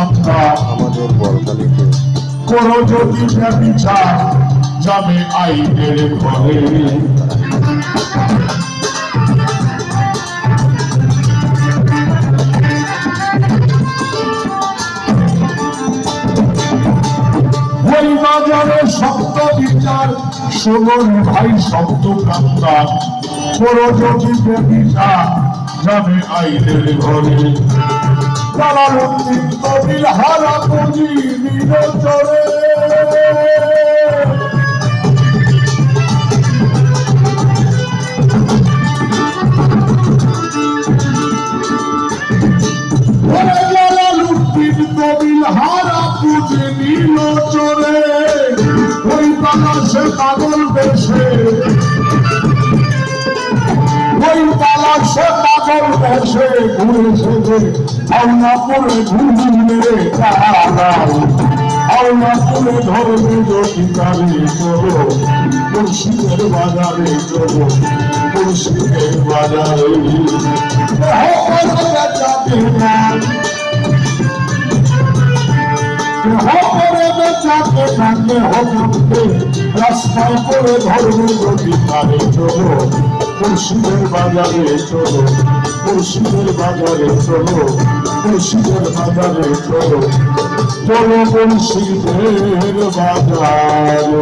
কামনা আমাদের বলকালিতে করো যদি ব্যভিচার যাবে আইনের ঘরে। ওই বাজারে শব্দ বিচার শোনন ভাই শব্দ কামনা করো যদি ব্যভিচার যাবে আইনের ঘরে। জালালউদ্দিন কবির হারা পুঁজি নিরঞ্জনে জালালউদ্দিন কবির হারা পুঁজি নিরঞ্জনে ওই বাংলাদেশে পাগল বেশে ওই তালাশে পাগল বেশে ঘুরেছে যে আওনা করে ঘুরে দাঁড়াও আওনা করে ধরবে যদি গাড়ি চলো মুর্শিদের বাজারে চলো মুর্শিদের বাজারে যাবে না বেচাকে ভাঙে হবে রাস্তায় করে ধরবে যদি গাড়ি চলো মুর্শিদের বাজারে চলো মুর্শিদের বাজারে চলো মুর্শিদের বাজারে চলো চলো মুর্শিদের বাজারে।